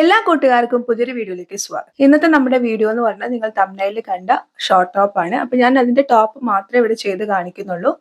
എല്ലാ കൂട്ടുകാർക്കും പുതിയൊരു വീഡിയോയിലേക്ക് സ്വാഗതം. ഇന്നത്തെ നമ്മുടെ വീഡിയോ എന്ന് പറഞ്ഞാൽ നിങ്ങൾ തംബ്നെയിലിൽ കണ്ട ഷോർട്ട് ടോപ്പ് ആണ്. അപ്പൊ ഞാൻ അതിന്റെ ടോപ്പ് മാത്രമേ ഇവിടെ ചെയ്ത് കാണിക്കുന്നുള്ളൂ.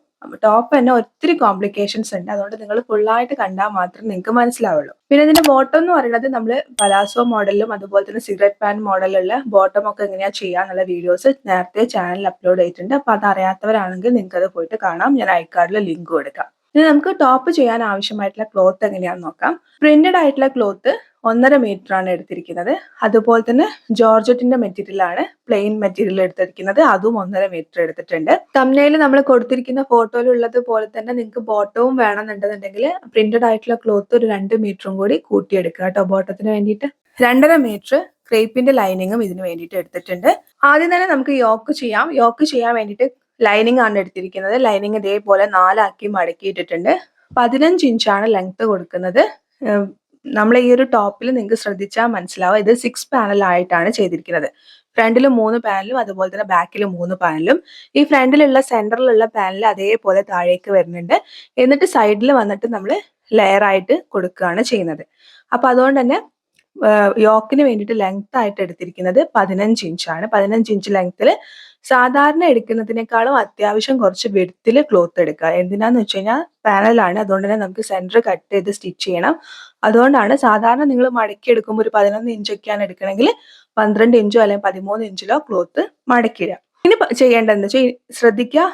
ടോപ്പ് തന്നെ ഒത്തിരി കോംപ്ലിക്കേഷൻസ് ഉണ്ട്. അതുകൊണ്ട് നിങ്ങൾ ഫുള്ളായിട്ട് കണ്ടാൽ മാത്രമേ നിങ്ങൾക്ക് മനസ്സിലാവുള്ളൂ. പിന്നെ ഇതിന്റെ ബോട്ടം എന്ന് പറയുന്നത് നമ്മൾ പലാസോ മോഡലിലും അതുപോലെ തന്നെ സിഗരറ്റ് പാൻ മോഡലിലുള്ള ബോട്ടം ഒക്കെ എങ്ങനെയാ ചെയ്യാന്നുള്ള വീഡിയോസ് നേരത്തെ ചാനലിൽ അപ്ലോഡ് ചെയ്തിട്ടുണ്ട്. അപ്പൊ അത് അറിയാത്തവരാണെങ്കിൽ നിങ്ങൾക്ക് അത് പോയിട്ട് കാണാം. ഞാൻ ഐക്കാർഡിൽ ലിങ്ക് കൊടുക്കാം. ഇനി നമുക്ക് ടോപ്പ് ചെയ്യാൻ ആവശ്യമായിട്ടുള്ള ക്ലോത്ത് എങ്ങനെയാണെന്ന് നോക്കാം. പ്രിന്റഡ് ആയിട്ടുള്ള ക്ലോത്ത് 1.5 മീറ്റർ ആണ് എടുത്തിരിക്കുന്നത്. അതുപോലെ തന്നെ ജോർജറ്റിന്റെ മെറ്റീരിയൽ ആണ് പ്ലെയിൻ മെറ്റീരിയൽ എടുത്തിരിക്കുന്നത്. അതും 1.5 മീറ്റർ എടുത്തിട്ടുണ്ട്. തംബ്നെയിൽ നമ്മൾ കൊടുത്തിരിക്കുന്ന ഫോട്ടോയിലുള്ളത് പോലെ തന്നെ നിങ്ങൾക്ക് ബോട്ടവും വേണമെന്നുണ്ടെന്നുണ്ടെങ്കിൽ പ്രിന്റഡ് ആയിട്ടുള്ള ക്ലോത്ത് ഒരു 2 മീറ്ററും കൂടി കൂട്ടിയെടുക്കുക കേട്ടോ. ബോട്ടത്തിന് വേണ്ടിയിട്ട് 2.5 മീറ്റർ ക്രേപ്പിന്റെ ലൈനിങ്ങും ഇതിന് വേണ്ടിയിട്ട് എടുത്തിട്ടുണ്ട്. ആദ്യം തന്നെ നമുക്ക് യോക്ക് ചെയ്യാം. യോക്ക് ചെയ്യാൻ വേണ്ടിയിട്ട് ലൈനിങ് ആണ് എടുത്തിരിക്കുന്നത്. ലൈനിങ് ഇതേപോലെ 4 ആക്കി മടക്കിയിട്ടിട്ടുണ്ട്. 15 ഇഞ്ചാണ് ലെങ്ത് കൊടുക്കുന്നത്. നമ്മൾ ഈ ഒരു ടോപ്പിൽ നിങ്ങൾക്ക് ശ്രദ്ധിച്ചാൽ മനസ്സിലാവും, ഇത് 6 പാനൽ ആയിട്ടാണ് ചെയ്തിരിക്കുന്നത്. ഫ്രണ്ടിൽ 3 പാനലും അതുപോലെ തന്നെ ബാക്കിൽ 3 പാനലും. ഈ ഫ്രണ്ടിലുള്ള സെന്ററിലുള്ള പാനൽ അതേപോലെ താഴേക്ക് വരുന്നുണ്ട്. എന്നിട്ട് സൈഡിൽ വന്നിട്ട് നമ്മൾ ലെയർ ആയിട്ട് കൊടുക്കുകയാണ് ചെയ്യുന്നത്. അപ്പൊ അതുകൊണ്ട് തന്നെ യോക്കിന് വേണ്ടിയിട്ട് ലെങ്ത് ആയിട്ട് എടുത്തിരിക്കുന്നത് 15 ഇഞ്ചാണ്. 15 ഇഞ്ച് ലെങ്ത്തിൽ സാധാരണ എടുക്കുന്നതിനേക്കാളും അത്യാവശ്യം കുറച്ച് വിഡ്ത്തിൽ ക്ലോത്ത് എടുക്കുക. എന്തിനാന്ന് വെച്ച് കഴിഞ്ഞാൽ പാനലാണ്, അതുകൊണ്ട് തന്നെ നമുക്ക് സെന്റർ കട്ട് ചെയ്ത് സ്റ്റിച്ച് ചെയ്യണം. അതുകൊണ്ടാണ് സാധാരണ നിങ്ങൾ മടക്കി എടുക്കുമ്പോൾ ഒരു 11 ഇഞ്ചൊക്കെയാണ് എടുക്കണമെങ്കിൽ 12 ഇഞ്ചോ അല്ലെങ്കിൽ 13 ഇഞ്ചിലോ ക്ലോത്ത് മടക്കിയിടുക. ഇനി ചെയ്യേണ്ടതെന്ന് വെച്ചാൽ ശ്രദ്ധിക്കുക,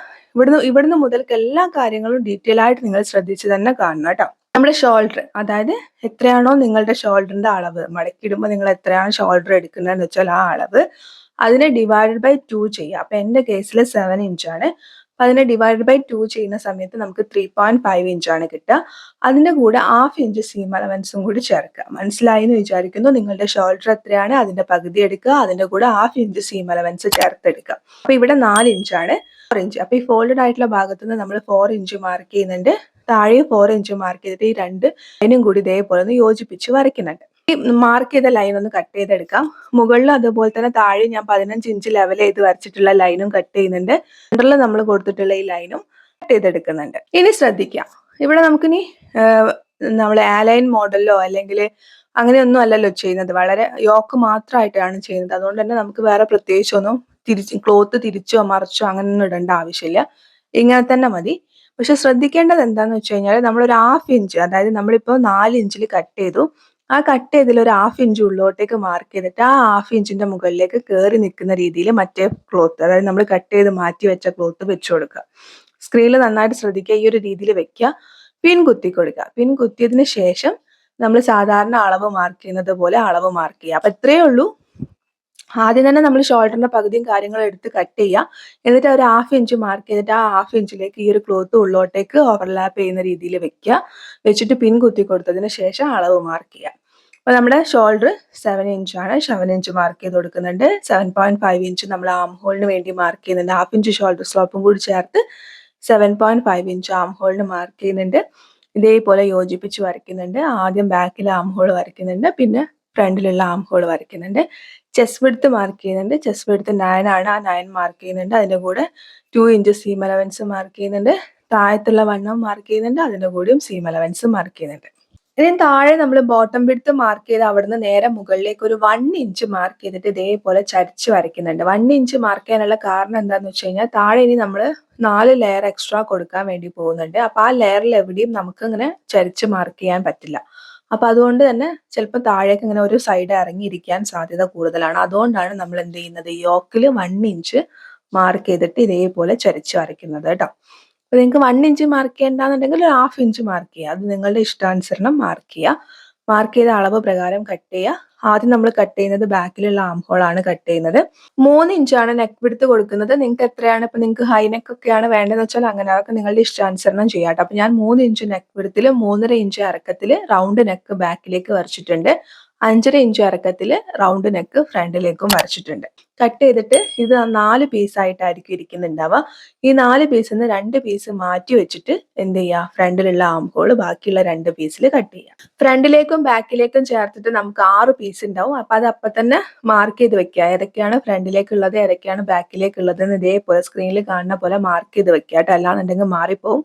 ഇവിടുന്ന് മുതൽക്ക് എല്ലാ കാര്യങ്ങളും ഡീറ്റെയിൽ ആയിട്ട് നിങ്ങൾ ശ്രദ്ധിച്ച് തന്നെ കാണണം കേട്ടോ. നമ്മുടെ ഷോൾഡർ, അതായത് എത്രയാണോ നിങ്ങളുടെ ഷോൾഡറിന്റെ അളവ്, മടക്കിയിടുമ്പോൾ നിങ്ങൾ എത്രയാണ് ഷോൾഡർ എടുക്കുന്നതെന്ന് വെച്ചാൽ ആ അളവ് അതിനെ ഡിവൈഡഡ് ബൈ 2 ചെയ്യുക. അപ്പൊ എന്റെ കേസിൽ 7 ഇഞ്ചാണ്. അപ്പൊ അതിനെ ഡിവൈഡഡ് ബൈ 2 ചെയ്യുന്ന സമയത്ത് നമുക്ക് 3.5 ഇഞ്ചാണ് കിട്ടുക. അതിന്റെ കൂടെ 1/2 ഇഞ്ച് സീം അലവൻസും കൂടി ചേർക്കുക. മനസ്സിലായി എന്ന് വിചാരിക്കുന്നു. നിങ്ങളുടെ ഷോൾഡർ എത്രയാണ് അതിന്റെ പകുതി എടുക്കുക, അതിന്റെ കൂടെ 1/2 ഇഞ്ച് സീം അലവൻസ് ചേർത്തെടുക്കുക. അപ്പൊ ഇവിടെ 4 ഇഞ്ചാണ്. 4 ഇഞ്ച്. അപ്പൊ ഈ ഫോൾഡഡ് ആയിട്ടുള്ള ഭാഗത്ത് നിന്ന് നമ്മൾ 4 ഇഞ്ച് മാർക്ക് ചെയ്യുന്നുണ്ട്. താഴെ 4 ഇഞ്ച് മാർക്ക് ചെയ്തിട്ട് ഈ 2 ലൈനും കൂടി ഇതേപോലെ ഒന്ന് യോജിപ്പിച്ച് വരയ്ക്കുന്നുണ്ട്. ഈ മാർക്ക് ചെയ്ത ലൈൻ ഒന്ന് കട്ട് ചെയ്തെടുക്കാം. മുകളിലും അതുപോലെ തന്നെ താഴെ ഞാൻ 15 ഇഞ്ച് ലെവൽ ചെയ്ത് വരച്ചിട്ടുള്ള ലൈനും കട്ട് ചെയ്യുന്നുണ്ട്. സെന്ററിൽ നമ്മൾ കൊടുത്തിട്ടുള്ള ഈ ലൈനും കട്ട് ചെയ്തെടുക്കുന്നുണ്ട്. ഇനി ശ്രദ്ധിക്കാം, ഇവിടെ നമുക്കിനി നമ്മളെ ആലൈൻ മോഡലിലോ അല്ലെങ്കിൽ അങ്ങനെയൊന്നും അല്ലല്ലോ ചെയ്യുന്നത്. വളരെ യോക്ക് മാത്രമായിട്ടാണ് ചെയ്യുന്നത്. അതുകൊണ്ട് തന്നെ നമുക്ക് വേറെ പ്രത്യേകിച്ചൊന്നും ക്ലോത്ത് തിരിച്ചോ മറിച്ചോ അങ്ങനെയൊന്നും ഇടേണ്ട ആവശ്യമില്ല. ഇങ്ങനെ തന്നെ മതി. പക്ഷെ ശ്രദ്ധിക്കേണ്ടത് എന്താന്ന് വെച്ച് കഴിഞ്ഞാൽ നമ്മളൊരു 1/2 ഇഞ്ച്, അതായത് നമ്മളിപ്പോൾ 4 ഇഞ്ചിൽ കട്ട് ചെയ്തു, ആ കട്ട് ചെയ്തതിൽ ഒരു 1/2 ഇഞ്ച് ഉള്ളോട്ടേക്ക് മാർക്ക് ചെയ്തിട്ട് ആ 1/2 ഇഞ്ചിന്റെ മുകളിലേക്ക് കയറി നിൽക്കുന്ന രീതിയിൽ മറ്റേ ക്ലോത്ത്, അതായത് നമ്മൾ കട്ട് ചെയ്ത് മാറ്റി വെച്ച ക്ലോത്ത് വെച്ചു കൊടുക്കുക. സ്ക്രീനിൽ നന്നായിട്ട് ശ്രദ്ധിക്കുക. ഈ ഒരു രീതിയിൽ വെക്കുക. പിൻ കുത്തി കൊടുക്കുക. പിൻ കുത്തിയതിന് ശേഷം നമ്മൾ സാധാരണ അളവ് മാർക്ക് ചെയ്യുന്നത് പോലെ അളവ് മാർക്ക് ചെയ്യുക. അപ്പൊ ഇത്രയേ ഉള്ളൂ. ആദ്യം തന്നെ നമ്മൾ ഷോൾഡറിന്റെ പകുതിയും കാര്യങ്ങളും എടുത്ത് കട്ട് ചെയ്യുക. എന്നിട്ട് ഒരു 1/2 ഇഞ്ച് മാർക്ക് ചെയ്തിട്ട് ആ 1/2 ഇഞ്ചിലേക്ക് ഈ ഒരു ക്ലോത്ത് ഉള്ളോട്ടേക്ക് ഓവർലാപ്പ് ചെയ്യുന്ന രീതിയിൽ വെക്കുക. വെച്ചിട്ട് പിൻ കുത്തി കൊടുത്തതിന് ശേഷം അളവ് മാർക്ക് ചെയ്യുക. അപ്പൊ നമ്മുടെ ഷോൾഡർ 7 ഇഞ്ചാണ്. 7 ഇഞ്ച് മാർക്ക് ചെയ്ത് കൊടുക്കുന്നുണ്ട്. 7.5 ഇഞ്ച് നമ്മൾ ആം ഹോളിന് വേണ്ടി മാർക്ക് ചെയ്യുന്നുണ്ട്. 1/2 ഇഞ്ച് ഷോൾഡർ സ്ലോപ്പും കൂടി ചേർത്ത് 7.5 ഇഞ്ച് ആം ഹോളിന് മാർക്ക് ചെയ്യുന്നുണ്ട്. ഇതേപോലെ യോജിപ്പിച്ച് വരയ്ക്കുന്നുണ്ട്. ആദ്യം ബാക്കിൽ ആം ഹോൾ വരയ്ക്കുന്നുണ്ട്, പിന്നെ ഫ്രണ്ടിലുള്ള ആം ഹോൾ വരയ്ക്കുന്നുണ്ട്. ചെസ്റ്റ് വിഡ്ത്ത് മാർക്ക് ചെയ്യുന്നുണ്ട്. ചെസ്റ്റ് വിഡ്ത്ത് 9 ആണ്. ആ 9 മാർക്ക് ചെയ്യുന്നുണ്ട്. അതിന്റെ കൂടെ 2 ഇഞ്ച് സീം അലവൻസ് മാർക്ക് ചെയ്യുന്നുണ്ട്. താഴത്തുള്ള വണ്ണം മാർക്ക് ചെയ്യുന്നുണ്ട്. അതിന്റെ കൂടെയും സീം അലവൻസ് മാർക്ക് ചെയ്യുന്നുണ്ട്. ഇനി താഴെ നമ്മൾ ബോട്ടം വിഡ്ത്ത് മാർക്ക് ചെയ്ത് അവിടുന്ന് നേരെ മുകളിലേക്ക് ഒരു 1 ഇഞ്ച് മാർക്ക് ചെയ്തിട്ട് ഇതേപോലെ ചരിച്ച് വരയ്ക്കുന്നുണ്ട്. 1 ഇഞ്ച് മാർക്ക് ചെയ്യാനുള്ള കാരണം എന്താണെന്ന് വെച്ച് കഴിഞ്ഞാൽ താഴെ ഇനി നമ്മൾ 4 ലെയർ എക്സ്ട്രാ കൊടുക്കാൻ വേണ്ടി പോകുന്നുണ്ട്. അപ്പൊ ആ ലെയറിൽ എവിടെയും നമുക്ക് ഇങ്ങനെ ചരിച്ച് മാർക്ക് ചെയ്യാൻ പറ്റില്ല. അപ്പൊ അതുകൊണ്ട് തന്നെ ചിലപ്പോൾ താഴേക്ക് ഇങ്ങനെ ഒരു സൈഡ് ഇറങ്ങിയിരിക്കാൻ സാധ്യത കൂടുതലാണ്. അതുകൊണ്ടാണ് നമ്മൾ എന്ത് ചെയ്യുന്നത്, യോക്കിൽ 1 ഇഞ്ച് മാർക്ക് ചെയ്തിട്ട് ഇതേപോലെ ചരിച്ച് വരയ്ക്കുന്നത് കേട്ടോ. അപ്പൊ നിങ്ങൾക്ക് 1 ഇഞ്ച് മാർക്ക് ചെയ്യേണ്ടെന്നുണ്ടെങ്കിൽ ഒരു 1/2 ഇഞ്ച് മാർക്ക് ചെയ്യുക. അത് നിങ്ങളുടെ ഇഷ്ടാനുസരണം മാർക്ക് ചെയ്യുക. മാർക്ക് ചെയ്ത അളവ് പ്രകാരം കട്ട് ചെയ്യുക. ആദ്യം നമ്മൾ കട്ട് ചെയ്യുന്നത് ബാക്കിലുള്ള ആം ഹോൾ ആണ് കട്ട് ചെയ്യുന്നത്. 3 ഇഞ്ചാണ് നെക്ക് വിഡ്ത്ത് കൊടുക്കുന്നത്. നിങ്ങൾക്ക് എത്രയാണ്, ഇപ്പൊ നിങ്ങൾക്ക് ഹൈ നെക്ക് ഒക്കെയാണ് വേണ്ടതെന്ന് വെച്ചാൽ അങ്ങനെ അതൊക്കെ നിങ്ങളുടെ ഇഷ്ടാനുസരണം ചെയ്യാം കേട്ടോ. അപ്പൊ ഞാൻ 3 ഇഞ്ച് നെക്ക് വിഡ്ത്തിൽ 3.5 ഇഞ്ച് ഇറക്കത്തിൽ റൗണ്ട് നെക്ക് ബാക്കിലേക്ക് വരച്ചിട്ടുണ്ട്. 5.5 ഇഞ്ച് ഇറക്കത്തിൽ റൗണ്ട് നെക്ക് ഫ്രണ്ടിലേക്കും വരച്ചിട്ടുണ്ട്. കട്ട് ചെയ്തിട്ട് ഇത് 4 പീസായിട്ടായിരിക്കും ഇരിക്കുന്നുണ്ടാവുക. ഈ 4 പീസിൽ നിന്ന് 2 പീസ് മാറ്റി വെച്ചിട്ട് എന്ത് ചെയ്യുക, ഫ്രണ്ടിലുള്ള ആം ഹോൾ ബാക്കിയുള്ള 2 പീസിൽ കട്ട് ചെയ്യുക. ഫ്രണ്ടിലേക്കും ബാക്കിലേക്കും ചേർത്തിട്ട് നമുക്ക് 6 പീസ് ഉണ്ടാവും. അപ്പൊ അത് അപ്പൊ തന്നെ മാർക്ക് ചെയ്ത് വെക്കുക. ഏതൊക്കെയാണ് ഫ്രണ്ടിലേക്കുള്ളത് ഏതൊക്കെയാണ് ബാക്കിലേക്കുള്ളത് എന്ന് ഇതേപോലെ സ്ക്രീനിൽ കാണുന്ന പോലെ മാർക്ക് ചെയ്ത് വെക്കുക കേട്ടോ. അല്ലാന്നുണ്ടെങ്കിൽ മാറിപ്പോവും.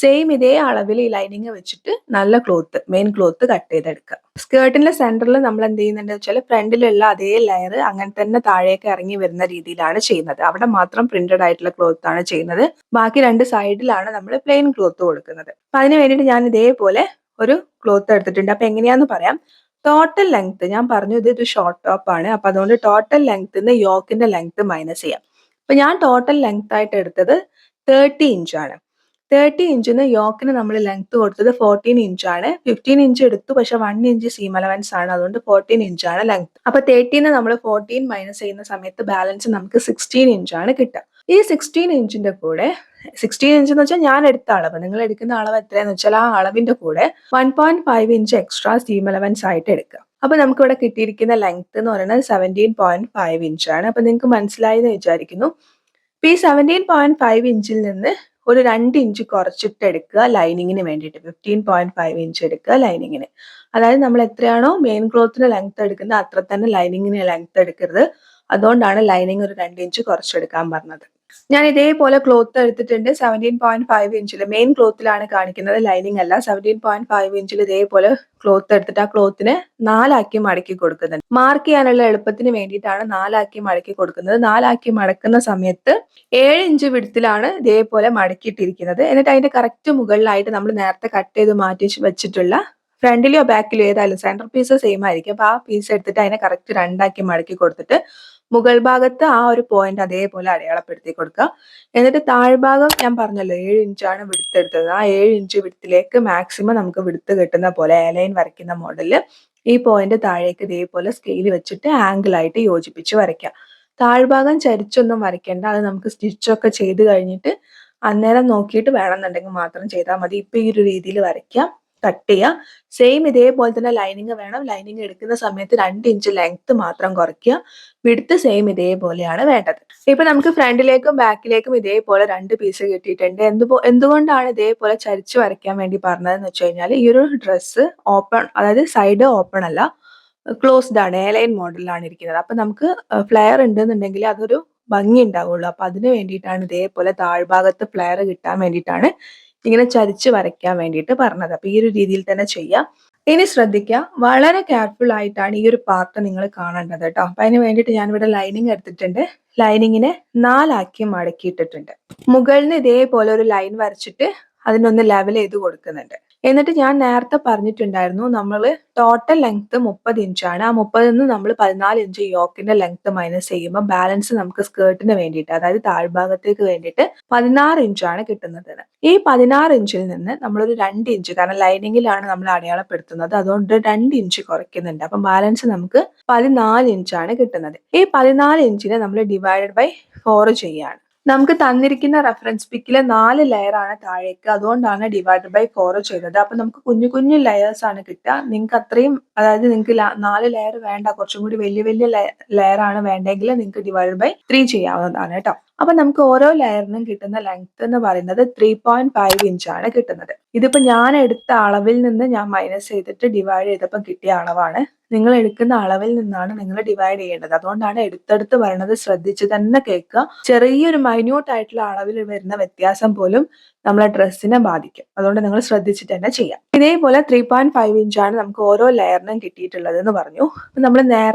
സെയിം ഇതേ അളവിൽ ഈ ലൈനിങ് വെച്ചിട്ട് നല്ല ക്ലോത്ത്, മെയിൻ ക്ലോത്ത് കട്ട് ചെയ്തെടുക്കുക. സ്കേർട്ടിന്റെ സെന്ററിൽ നമ്മൾ എന്ത് ചെയ്യുന്നുണ്ട് വെച്ചാൽ ഫ്രണ്ടിലുള്ള അതേ ലെയർ അങ്ങനെ തന്നെ താഴേക്ക് ഇറങ്ങി വരുന്ന രീതിയിലാണ് ചെയ്യുന്നത്. അവിടെ മാത്രം പ്രിന്റഡ് ആയിട്ടുള്ള ക്ലോത്ത് ആണ് ചെയ്യുന്നത്. ബാക്കി രണ്ട് സൈഡിലാണ് നമ്മൾ പ്ലെയിൻ ക്ലോത്ത് കൊടുക്കുന്നത്. അപ്പൊ അതിന് വേണ്ടിയിട്ട് ഞാൻ ഇതേപോലെ ഒരു ക്ലോത്ത് എടുത്തിട്ടുണ്ട്. അപ്പൊ എങ്ങനെയാന്ന് പറയാം. ടോട്ടൽ ലെങ്ത് ഞാൻ പറഞ്ഞു ഇത് ഷോർട്ട് ടോപ്പ് ആണ്. അപ്പൊ അതുകൊണ്ട് ടോട്ടൽ ലെങ്ത്തിന് യോക്കിന്റെ ലെങ്ത് മൈനസ് ചെയ്യാം. അപ്പൊ ഞാൻ ടോട്ടൽ ലെങ്ത് ആയിട്ട് എടുത്തത് 30 ഇഞ്ചാണ്. 30 ഇഞ്ചിന് യോക്കിന് നമ്മൾ ലെങ്ത് കൊടുത്തത് 14 ഇഞ്ചാണ്. 15 ഇഞ്ച് എടുത്തു, പക്ഷെ 1 ഇഞ്ച് സീം അലവൻസ് ആണ്, അതുകൊണ്ട് 14 ഇഞ്ചാണ് ലെങ്ത്. അപ്പൊ 30ന്ന് നമ്മൾ 14 മൈനസ് ചെയ്യുന്ന സമയത്ത് ബാലൻസ് നമുക്ക് 16 ഇഞ്ചാണ് കിട്ടുക. ഈ 16 ഇഞ്ചിന്റെ കൂടെ 16 ഇഞ്ച് എന്ന് വെച്ചാൽ ഞാൻ എടുത്ത അളവ്, നിങ്ങൾ എടുക്കുന്ന അളവ് എത്രയാന്ന് വെച്ചാൽ ആ അളവിന്റെ കൂടെ 1.5 ഇഞ്ച് എക്സ്ട്രാ സീം അലവൻസ് ആയിട്ട് എടുക്കുക. അപ്പൊ നമുക്ക് ഇവിടെ കിട്ടിയിരിക്കുന്ന ലെങ്ത് എന്ന് പറയുന്നത് 17.5 ഇഞ്ചാണ്. അപ്പൊ നിങ്ങൾക്ക് മനസ്സിലായി എന്ന് വിചാരിക്കുന്നു. ഈ 17.5 ഇഞ്ചിൽ നിന്ന് ഒരു 2 ഇഞ്ച് കുറച്ചിട്ട് എടുക്കുക ലൈനിങ്ങിന് വേണ്ടിയിട്ട്. 15.5 ഇഞ്ച് എടുക്കുക ലൈനിങ്ങിന്. അതായത് നമ്മൾ എത്രയാണോ മെയിൻ ക്ലോത്തിന് ലെങ്ത് എടുക്കുന്നത് അത്ര തന്നെ ലൈനിങ്ങിന് ലെങ്ത് എടുക്കരുത്. അതുകൊണ്ടാണ് ലൈനിങ് ഒരു 2 ഇഞ്ച് കുറച്ചെടുക്കാൻ പറഞ്ഞത്. ഞാൻ ഇതേപോലെ ക്ലോത്ത് എടുത്തിട്ടുണ്ട്. 17.5 ഇഞ്ചിൽ മെയിൻ ക്ലോത്തിലാണ് കാണിക്കുന്നത്, ലൈനിങ് അല്ല. 17.5 ഇഞ്ചിൽ ഇതേപോലെ ക്ലോത്ത് എടുത്തിട്ട് ആ ക്ലോത്തിനെ 4 മടക്കി കൊടുക്കുന്നുണ്ട്. മാർക്ക് ചെയ്യാനുള്ള എളുപ്പത്തിന് വേണ്ടിയിട്ടാണ് 4 മടക്കി കൊടുക്കുന്നത്. 4 മടക്കുന്ന സമയത്ത് 7 ഇഞ്ച് വിഡ്ത്തിലാണ് ഇതേപോലെ മടക്കിയിട്ടിരിക്കുന്നത്. എന്നിട്ട് അതിന്റെ കറക്റ്റ് മുകളിലായിട്ട് നമ്മൾ നേരത്തെ കട്ട് ചെയ്ത് മാറ്റി വെച്ചിട്ടുള്ള ഫ്രണ്ടിലോ ബാക്കിലോ ഏതായാലും സെന്റർ പീസ് സെയിം ആയിരിക്കും. അപ്പൊ ആ പീസ് എടുത്തിട്ട് അതിനെ കറക്റ്റ് 2 മടക്കി കൊടുത്തിട്ട് മുകൾ ഭാഗത്ത് ആ ഒരു പോയിന്റ് അതേപോലെ അടയാളപ്പെടുത്തി കൊടുക്കുക. എന്നിട്ട് താഴ്ഭാഗം ഞാൻ പറഞ്ഞല്ലോ 7 ഇഞ്ചാണ് വിടുത്ത് എടുത്തത്. ആ 7 ഇഞ്ച് വിടുത്തിലേക്ക് മാക്സിമം നമുക്ക് വിടുത്ത് കിട്ടുന്ന പോലെ എലൈൻ വരയ്ക്കുന്ന മോഡലിൽ ഈ പോയിന്റ് താഴേക്ക് ഇതേപോലെ സ്കെയിൽ വെച്ചിട്ട് ആംഗിൾ ആയിട്ട് യോജിപ്പിച്ച് വരയ്ക്കുക. താഴ്ഭാഗം ചരിച്ചൊന്നും വരയ്ക്കേണ്ട, അത് നമുക്ക് സ്റ്റിച്ചൊക്കെ ചെയ്ത് കഴിഞ്ഞിട്ട് അന്നേരം നോക്കിയിട്ട് വേണമെന്നുണ്ടെങ്കിൽ മാത്രം ചെയ്താൽ മതി. ഇപ്പൊ ഈ ഒരു രീതിയിൽ വരയ്ക്കാം, കട്ട് ചെയ്യുക. സെയിം ഇതേപോലെ തന്നെ ലൈനിങ് വേണം. ലൈനിങ് എടുക്കുന്ന സമയത്ത് 2 ഇഞ്ച് ലെങ്ത് മാത്രം കുറയ്ക്കുക. വിഡ്ത്ത് സെയിം ഇതേപോലെയാണ് വേണ്ടത്. ഇപ്പൊ നമുക്ക് ഫ്രണ്ടിലേക്കും ബാക്കിലേക്കും ഇതേപോലെ 2 പീസ് കിട്ടിയിട്ടുണ്ട്. എന്തുകൊണ്ടാണ് ഇതേപോലെ ചരിച്ച് വരയ്ക്കാൻ വേണ്ടി പറഞ്ഞതെന്ന് വെച്ച് കഴിഞ്ഞാൽ ഈ ഒരു ഡ്രസ്സ് ഓപ്പൺ, അതായത് സൈഡ് ഓപ്പൺ അല്ല, ക്ലോസ്ഡ് ആണ്, എലൈൻ മോഡലിലാണ് ഇരിക്കുന്നത്. അപ്പൊ നമുക്ക് ഫ്ലെയർ ഉണ്ടെന്നുണ്ടെങ്കിൽ അതൊരു ഭംഗി ഉണ്ടാവുള്ളൂ. അപ്പൊ അതിന് വേണ്ടിയിട്ടാണ് ഇതേപോലെ താഴ്ഭാഗത്ത് ഫ്ലെയർ കിട്ടാൻ വേണ്ടിയിട്ടാണ് ഇങ്ങനെ ചരിച്ച് വരയ്ക്കാൻ വേണ്ടിയിട്ട് പറഞ്ഞത്. അപ്പൊ ഈ ഒരു രീതിയിൽ തന്നെ ചെയ്യാം. ഇനി ശ്രദ്ധിക്കുക, വളരെ കെയർഫുൾ ആയിട്ടാണ് ഈ ഒരു പാർട്ട് നിങ്ങൾ കാണേണ്ടത് കേട്ടോ. അപ്പൊ അതിന് വേണ്ടിയിട്ട് ഞാനിവിടെ ലൈനിങ് എടുത്തിട്ടുണ്ട്. ലൈനിങ്ങിനെ 4 മടക്കിയിട്ടിട്ടുണ്ട്. മുകളിൽ നിന്ന് ഇതേപോലെ ഒരു ലൈൻ വരച്ചിട്ട് അതിനൊന്ന് ലെവൽ ചെയ്ത് കൊടുക്കുന്നുണ്ട്. എന്നിട്ട് ഞാൻ നേരത്തെ പറഞ്ഞിട്ടുണ്ടായിരുന്നു നമ്മൾ ടോട്ടൽ ലെങ്ത് 30 ഇഞ്ചാണ്. ആ 30 നിന്ന് നമ്മൾ 14 ഇഞ്ച് യോക്കിന്റെ ലെങ്ത് മൈനസ് ചെയ്യുമ്പോൾ ബാലൻസ് നമുക്ക് സ്കേർട്ടിന് വേണ്ടിയിട്ട്, അതായത് താഴ്ഭാഗത്തേക്ക് വേണ്ടിയിട്ട് 16 ഇഞ്ചാണ് കിട്ടുന്നത്. ഈ 16 ഇഞ്ചിൽ നിന്ന് നമ്മളൊരു 2 ഇഞ്ച്, കാരണം ലൈനിങ്ങിലാണ് നമ്മൾ അടയാളപ്പെടുത്തുന്നത്, അതുകൊണ്ട് 2 ഇഞ്ച് കുറയ്ക്കുന്നുണ്ട്. അപ്പം ബാലൻസ് നമുക്ക് 14 ഇഞ്ചാണ് കിട്ടുന്നത്. ഈ 14 ഇഞ്ചിനെ നമ്മൾ ഡിവൈഡഡ് ബൈ 4 ചെയ്യാണ്. നമുക്ക് തന്നിരിക്കുന്ന റെഫറൻസ് പിക്കിൽ 4 ലെയർ ആണ് താഴേക്ക്, അതുകൊണ്ടാണ് ഡിവൈഡ് ബൈ 4 ചെയ്തത്. അപ്പൊ നമുക്ക് കുഞ്ഞു കുഞ്ഞു ലെയേഴ്സ് ആണ് കിട്ടുക. നിങ്ങൾക്ക് അത്രയും, അതായത് നിങ്ങൾക്ക് 4 ലെയർ വേണ്ട, കുറച്ചും കൂടി വലിയ വലിയ ലെയർ ആണ് വേണ്ടെങ്കിൽ നിങ്ങൾക്ക് ഡിവൈഡ് ബൈ 3 ചെയ്യാവുന്നതാണ് കേട്ടോ. അപ്പൊ നമുക്ക് ഓരോ ലെയറിനും കിട്ടുന്ന ലെങ്ത് എന്ന് പറയുന്നത് 3.5 ഇഞ്ചാണ് കിട്ടുന്നത്. ഇതിപ്പോ ഞാൻ എടുത്ത അളവിൽ നിന്ന് ഞാൻ മൈനസ് ചെയ്തിട്ട് ഡിവൈഡ് ചെയ്തപ്പോൾ കിട്ടിയ അളവാണ്. നിങ്ങൾ എടുക്കുന്ന അളവിൽ നിന്നാണ് നിങ്ങൾ ഡിവൈഡ് ചെയ്യേണ്ടത്. അതുകൊണ്ടാണ് എടുത്തെടുത്ത് പറയുന്നത്, ശ്രദ്ധിച്ച് തന്നെ കേൾക്കുക. ചെറിയൊരു മൈന്യൂട്ട് ആയിട്ടുള്ള അളവിൽ വരുന്ന വ്യത്യാസം പോലും നമ്മളെ ഡ്രസ്സിനെ ബാധിക്കും. അതുകൊണ്ട് നിങ്ങൾ ശ്രദ്ധിച്ചിട്ട് തന്നെ ചെയ്യാം. ഇതേപോലെ 3.5 ഇഞ്ചാണ് നമുക്ക് ഓരോ ലെയറിനും കിട്ടിയിട്ടുള്ളത് എന്ന് പറഞ്ഞു. നമ്മൾ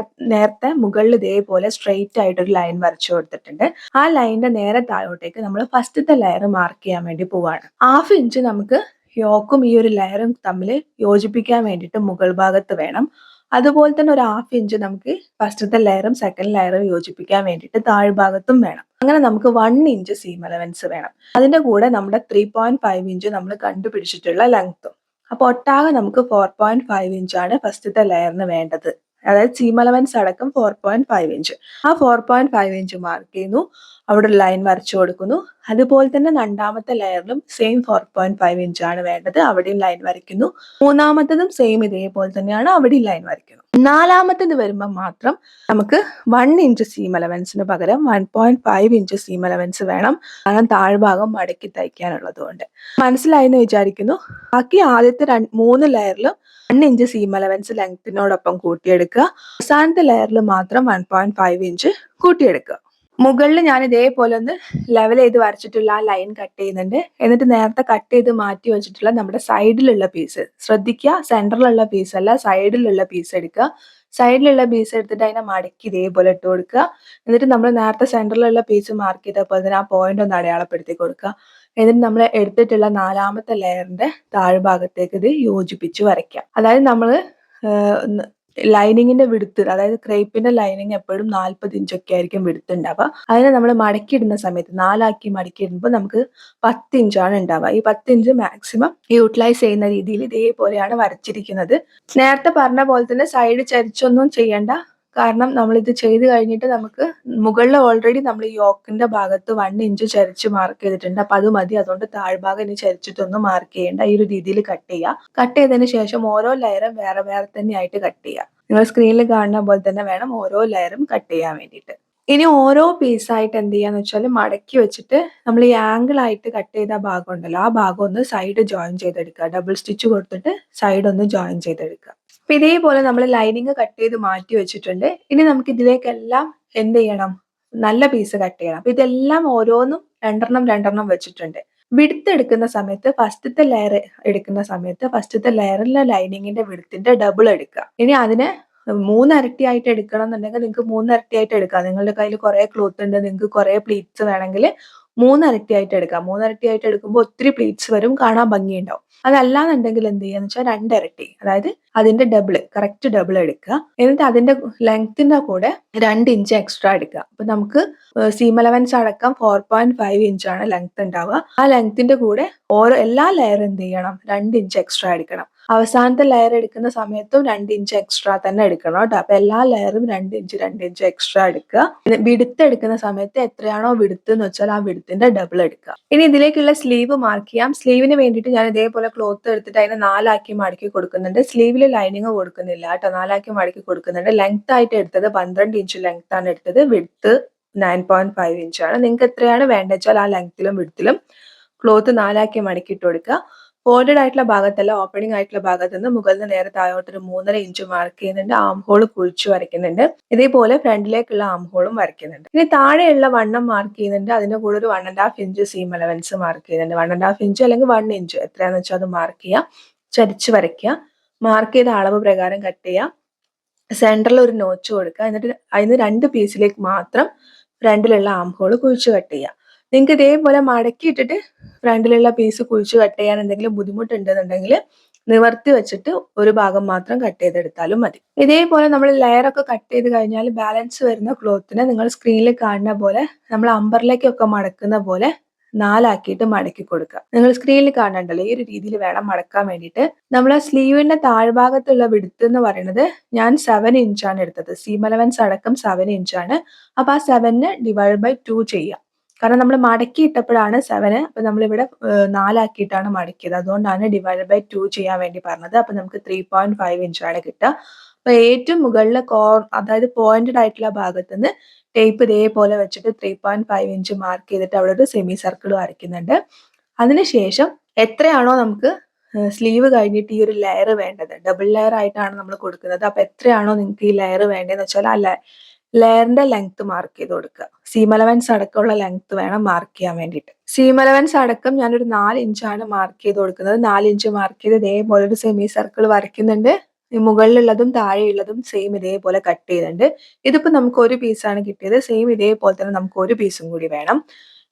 നേരത്തെ മുകളിൽ ഇതേപോലെ സ്ട്രെയിറ്റ് ആയിട്ടൊരു ലൈൻ വരച്ചു കൊടുത്തിട്ടുണ്ട്. ആ ലൈനിന്റെ നേരെ താഴോട്ടേക്ക് നമ്മൾ ഫസ്റ്റത്തെ ലെയർ മാർക്ക് ചെയ്യാൻ വേണ്ടി പോവാണ്. 1/2 ഇഞ്ച് നമുക്ക് യോക്കും ഈ ഒരു ലെയറും തമ്മിൽ യോജിപ്പിക്കാൻ വേണ്ടിയിട്ട് മുകൾ ഭാഗത്ത് വേണം. അതുപോലെ തന്നെ ഒരു 1/2 ഇഞ്ച് നമുക്ക് ഫസ്റ്റത്തെ ലെയറും സെക്കൻഡ് ലെയറും യോജിപ്പിക്കാൻ വേണ്ടിയിട്ട് താഴ്ഭാഗത്തും വേണം. അങ്ങനെ നമുക്ക് 1 ഇഞ്ച് സീം അലവൻസ് വേണം. അതിന്റെ കൂടെ നമ്മുടെ 3.5 ഇഞ്ച് നമ്മൾ കണ്ടുപിടിച്ചിട്ടുള്ള ലെങ്ത്തും. അപ്പൊ ഒട്ടാകെ നമുക്ക് 4.5 ഇഞ്ചാണ് ഫസ്റ്റത്തെ ലെയറിന് വേണ്ടത്. അതായത് സീം അലവൻസ് അടക്കം 4.5 ഇഞ്ച്. ആ 4.5 ഇഞ്ച് മാർക്ക് ചെയ്യുന്നു, അവിടെ ഒരു ലൈൻ വരച്ചു കൊടുക്കുന്നു. അതുപോലെ തന്നെ രണ്ടാമത്തെ ലെയറിലും സെയിം 4.5 ഇഞ്ചാണ് വേണ്ടത്, അവിടെയും ലൈൻ വരയ്ക്കുന്നു. മൂന്നാമത്തതും സെയിം ഇതേപോലെ തന്നെയാണ്, അവിടെയും ലൈൻ വരയ്ക്കുന്നു. നാലാമത്തത് വരുമ്പോൾ മാത്രം നമുക്ക് 1 ഇഞ്ച് സീം അലവൻസിന് പകരം 1.5 ഇഞ്ച് സീം അലവൻസ് വേണം, കാരണം താഴ്ഭാഗം മടക്കി തയ്ക്കാനുള്ളത് കൊണ്ട്. മനസ്സിലായി എന്ന് വിചാരിക്കുന്നു. ബാക്കി ആദ്യത്തെ 3 ലെയറിലും 1 ഇഞ്ച് സീം അലവൻസ് ലെങ്ത്തിനോടൊപ്പം കൂട്ടിയെടുക്കുക. അവസാനത്തെ ലെയറിൽ മാത്രം 1.5 ഇഞ്ച് കൂട്ടിയെടുക്കുക. മുകളിൽ ഞാൻ ഇതേപോലെ ഒന്ന് ലെവൽ ചെയ്ത് വരച്ചിട്ടുള്ള ആ ലൈൻ കട്ട് ചെയ്യുന്നുണ്ട്. എന്നിട്ട് നേരത്തെ കട്ട് ചെയ്ത് മാറ്റി വെച്ചിട്ടുള്ള നമ്മുടെ സൈഡിലുള്ള പീസ് ശ്രദ്ധിക്കുക, സെന്ററിലുള്ള പീസ് അല്ല, സൈഡിലുള്ള പീസ് എടുക്കുക. സൈഡിലുള്ള പീസ് എടുത്തിട്ട് അതിനെ മടക്കി ഇതേപോലെ ഇട്ട് കൊടുക്കുക. എന്നിട്ട് നമ്മൾ നേരത്തെ സെൻറ്ററിലുള്ള പീസ് മാർക്ക് ചെയ്തപ്പോൾ തന്നെ ആ പോയിന്റ് ഒന്ന് അടയാളപ്പെടുത്തി കൊടുക്കുക. എന്നിട്ട് നമ്മൾ എടുത്തിട്ടുള്ള 4ാമത്തെ ലെയറിന്റെ താഴ്ഭാഗത്തേക്ക് ഇത് യോജിപ്പിച്ച് വരയ്ക്കാം. അതായത് നമ്മൾ ലൈനിങ്ങിന്റെ വിടുത്ത്, അതായത് ക്രേപ്പിന്റെ ലൈനിങ് എപ്പോഴും 40 ഇഞ്ചൊക്കെ ആയിരിക്കും വിടുത്ത് ഉണ്ടാവുക. അതിനെ നമ്മൾ മടക്കിയിടുന്ന സമയത്ത് 4ആക്കി മടക്കിയിടുമ്പോൾ നമുക്ക് 10 ഇഞ്ചാണ് ഉണ്ടാവുക. ഈ 10 ഇഞ്ച് മാക്സിമം യൂട്ടിലൈസ് ചെയ്യുന്ന രീതിയിൽ ഇതേപോലെയാണ് വരച്ചിരിക്കുന്നത്. നേരത്തെ പറഞ്ഞ പോലെ തന്നെ സൈഡ് ചരിച്ചൊന്നും ചെയ്യണ്ട. കാരണം നമ്മളിത് ചെയ്ത് കഴിഞ്ഞിട്ട് നമുക്ക് മുകളിൽ ഓൾറെഡി നമ്മൾ ഈ യോക്കിന്റെ ഭാഗത്ത് 1 ഇഞ്ച് ചരിച്ച് മാർക്ക് ചെയ്തിട്ടുണ്ട്. അപ്പൊ അത് മതി. അതുകൊണ്ട് താഴ്ഭാഗം ഇനി ചരിച്ചിട്ടൊന്നും മാർക്ക് ചെയ്യേണ്ട. ഈ ഒരു രീതിയിൽ കട്ട് ചെയ്യുക. കട്ട് ചെയ്തതിന് ശേഷം ഓരോ ലെയറും വേറെ വേറെ തന്നെയായിട്ട് കട്ട് ചെയ്യുക. നിങ്ങൾ സ്ക്രീനിൽ കാണുന്ന പോലെ തന്നെ വേണം ഓരോ ലെയറും കട്ട് ചെയ്യാൻ വേണ്ടിയിട്ട്. ഇനി ഓരോ പീസായിട്ട് എന്ത് ചെയ്യാന്ന് വെച്ചാൽ മടക്കി വെച്ചിട്ട് നമ്മൾ ഈ ആംഗിൾ ആയിട്ട് കട്ട് ചെയ്ത ഭാഗം ഉണ്ടല്ലോ, ആ ഭാഗം ഒന്ന് സൈഡ് ജോയിൻ ചെയ്തെടുക്കുക. ഡബിൾ സ്റ്റിച്ച് കൊടുത്തിട്ട് സൈഡ് ഒന്ന് ജോയിൻ ചെയ്തെടുക്കുക. അപ്പൊ ഇതേപോലെ നമ്മൾ ലൈനിങ് കട്ട് ചെയ്ത് മാറ്റി വെച്ചിട്ടുണ്ട്. ഇനി നമുക്ക് ഇതിലേക്കെല്ലാം എന്ത് ചെയ്യണം? നല്ല പീസ് കട്ട് ചെയ്യണം. അപ്പൊ ഇതെല്ലാം ഓരോന്നും രണ്ടെണ്ണം വെച്ചിട്ടുണ്ട്. വിഡ്ത്ത് എടുക്കുന്ന സമയത്ത് ഫസ്റ്റത്തെ ലെയർ എടുക്കുന്ന സമയത്ത് ഫസ്റ്റത്തെ ലെയറിലെ ലൈനിങ്ങിന്റെ വിഡ്ത്തിന്റെ ഡബിൾ എടുക്കുക. ഇനി അതിനെ 3 ഇരട്ടിയായിട്ട് എടുക്കണം എന്നുണ്ടെങ്കിൽ നിങ്ങൾക്ക് 3 ഇരട്ടിയായിട്ട് എടുക്കാം. നിങ്ങളുടെ കയ്യിൽ കുറെ ക്ലോത്ത് ഉണ്ട്, നിങ്ങൾക്ക് കുറെ പ്ലീറ്റ്സ് വേണമെങ്കിൽ 3 ഇരട്ടിയായിട്ട് എടുക്കാം. 3 ഇരട്ടിയായിട്ട് എടുക്കുമ്പോൾ ഒത്തിരി പ്ലീറ്റ്സ് വരും, കാണാൻ ഭംഗിയുണ്ടാവും. അതല്ലാന്നുണ്ടെങ്കിൽ എന്ത് ചെയ്യാന്ന് വെച്ചാൽ 2 ഇരട്ടി, അതായത് അതിന്റെ ഡബിൾ, കറക്റ്റ് ഡബിൾ എടുക്കുക. എന്നിട്ട് അതിന്റെ ലെങ്ത്തിന്റെ കൂടെ 2 ഇഞ്ച് എക്സ്ട്രാ എടുക്കുക. അപ്പൊ നമുക്ക് സീം അലവൻസ് അടക്കം 4.5 ഇഞ്ചാണ് ലെങ്ത് ഉണ്ടാവുക. ആ ലെങ്ത്തിന്റെ കൂടെ എല്ലാ ലെയർ എന്ത് ചെയ്യണം? 2 ഇഞ്ച് എക്സ്ട്രാ എടുക്കണം. അവസാനത്തെ ലെയർ എടുക്കുന്ന സമയത്തും 2 ഇഞ്ച് എക്സ്ട്രാ തന്നെ എടുക്കണം കേട്ടോ. അപ്പൊ എല്ലാ ലെയറും 2 ഇഞ്ച് എക്സ്ട്രാ എടുക്കുക. വിടുത്ത് എടുക്കുന്ന സമയത്ത് എത്രയാണോ വിടുത്ത് എന്ന് വെച്ചാൽ ആ വിടുത്തിന്റെ ഡബിൾ എടുക്കുക. ഇനി ഇതിലേക്കുള്ള സ്ലീവ് മാർക്ക് ചെയ്യാം. സ്ലീവിന് വേണ്ടിയിട്ട് ഞാൻ ഇതേപോലെ ക്ലോത്ത് എടുത്തിട്ട് അതിനെ 4ആക്കി മടക്കി കൊടുക്കുന്നുണ്ട്. സ്ലീവിൽ ലൈനിങ് കൊടുക്കുന്നില്ല കേട്ടോ, 4ആക്കി മടക്കി കൊടുക്കുന്നുണ്ട്. ലെങ്ത് ആയിട്ട് എടുത്തത് 12 ഇഞ്ച് ലെങ്ത് ആണ് എടുത്തത്. വിടുത്ത് 9.5 ഇഞ്ചാണ്. നിങ്ങൾക്ക് എത്രയാണ് വേണ്ടത് വെച്ചാൽ ആ ലെങ്ത്തിലും വിടുത്തിലും ക്ലോത്ത് 4ആക്കി മടക്കി ഇട്ട് കൊടുക്കുക. ഫോൾഡഡ് ആയിട്ടുള്ള ഭാഗത്തല്ല, ഓപ്പണിംഗ് ആയിട്ടുള്ള ഭാഗത്ത് നിന്ന് മുകളിൽ നിന്ന് നേരെ താഴോട്ടൊരു 3.5 ഇഞ്ച് മാർക്ക് ചെയ്യുന്നുണ്ട്. ആം ഹോൾ കുഴിച്ചു വരയ്ക്കുന്നുണ്ട്. ഇതേപോലെ ഫ്രണ്ടിലേക്കുള്ള ആം ഹോളും വരയ്ക്കുന്നുണ്ട്. ഇനി താഴെയുള്ള വണ്ണം മാർക്ക് ചെയ്യുന്നുണ്ട്. അതിന്റെ കൂടെ ഒരു 1.5 ഇഞ്ച് സീം അലവൻസ് മാർക്ക് ചെയ്യുന്നുണ്ട്. 1.5 ഇഞ്ച് അല്ലെങ്കിൽ 1 ഇഞ്ച് എത്രയാണെന്ന് വെച്ചാൽ അത് മാർക്ക് ചെയ്യുക. ചരിച്ച് വരയ്ക്കുക. മാർക്ക് ചെയ്ത അളവ് പ്രകാരം കട്ട് ചെയ്യുക. സെന്ററിൽ ഒരു നോച്ച് കൊടുക്കുക. എന്നിട്ട് അതിന് 2 പീസിലേക്ക് മാത്രം ഫ്രണ്ടിലുള്ള ആം ഹോൾ കുഴിച്ച് കട്ട് ചെയ്യുക. നിങ്ങൾക്ക് ഇതേപോലെ മടക്കിയിട്ടിട്ട് ഫ്രണ്ടിലുള്ള പീസ് കുഴിച്ച് കട്ട് ചെയ്യാൻ എന്തെങ്കിലും ബുദ്ധിമുട്ടുണ്ടെന്നുണ്ടെങ്കിൽ നിവർത്തി വെച്ചിട്ട് ഒരു ഭാഗം മാത്രം കട്ട് ചെയ്തെടുത്താലും മതി. ഇതേപോലെ നമ്മൾ ലെയർ ഒക്കെ കട്ട് ചെയ്ത് കഴിഞ്ഞാൽ ബാലൻസ് വരുന്ന ക്ലോത്തിനെ നിങ്ങൾ സ്ക്രീനിൽ കാണുന്ന പോലെ നമ്മൾ അമ്പറിലേക്കൊക്കെ മടക്കുന്ന പോലെ 4ആക്കിയിട്ട് മടക്കി കൊടുക്കുക. നിങ്ങൾ സ്ക്രീനിൽ കാണണ്ടല്ലോ, ഈ ഒരു രീതിയിൽ വേണം മടക്കാൻ വേണ്ടിയിട്ട്. നമ്മളെ സ്ലീവിന്റെ താഴ്ഭാഗത്തുള്ള വിടുത്ത് എന്ന് പറയുന്നത് ഞാൻ 7 ഇഞ്ചാണ് എടുത്തത്. സീം അലവൻസ് അടക്കം 7 ഇഞ്ചാണ്. അപ്പൊ ആ 7 ഡിവൈഡ് ബൈ 2 ചെയ്യുക. കാരണം നമ്മൾ മടക്കി ഇട്ടപ്പോഴാണ് 7, അപ്പൊ നമ്മളിവിടെ 4ആക്കിയിട്ടാണ് മടക്കിയത്. അതുകൊണ്ടാണ് ഡിവൈഡ് ബൈ 2 ചെയ്യാൻ വേണ്ടി പറഞ്ഞത്. അപ്പൊ നമുക്ക് 3.5 ഇഞ്ചാണ് കിട്ടുക. അപ്പൊ ഏറ്റവും മുകളിലെ അതായത് പോയിന്റഡ് ആയിട്ടുള്ള ഭാഗത്ത് നിന്ന് ടേപ്പ് ഇതേപോലെ വെച്ചിട്ട് 3.5 ഇഞ്ച് മാർക്ക് ചെയ്തിട്ട് അവിടെ ഒരു സെമി സർക്കിൾ വരയ്ക്കുന്നുണ്ട്. അതിനുശേഷം എത്രയാണോ നമുക്ക് സ്ലീവ് കഴിഞ്ഞിട്ട് ഈ ഒരു ലെയർ വേണ്ടത്, ഡബിൾ ലെയർ ആയിട്ടാണ് നമ്മൾ കൊടുക്കുന്നത്. അപ്പൊ എത്രയാണോ നിങ്ങൾക്ക് ഈ ലെയർ വേണ്ടതെന്ന് വെച്ചാൽ ആ ലെയറിന്റെ ലെങ്ത് മാർക്ക് ചെയ്ത് കൊടുക്കുക. സീം അലവൻസ് അടക്കമുള്ള ലെങ്ത് വേണം മാർക്ക് ചെയ്യാൻ വേണ്ടിയിട്ട്. സീം അലവൻസ് അടക്കം ഞാനൊരു 4 ഇഞ്ചാണ് മാർക്ക് ചെയ്ത് കൊടുക്കുന്നത്. 4 ഇഞ്ച് മാർക്ക് ചെയ്ത് ഇതേപോലെ ഒരു സെമി സർക്കിൾ വരയ്ക്കുന്നുണ്ട്. മുകളിലുള്ളതും താഴെയുള്ളതും സെയിം ഇതേപോലെ കട്ട് ചെയ്യുന്നുണ്ട്. ഇതിപ്പോ നമുക്ക് ഒരു പീസാണ് കിട്ടിയത്. സെയിം ഇതേപോലെ തന്നെ നമുക്ക് ഒരു പീസും കൂടി വേണം.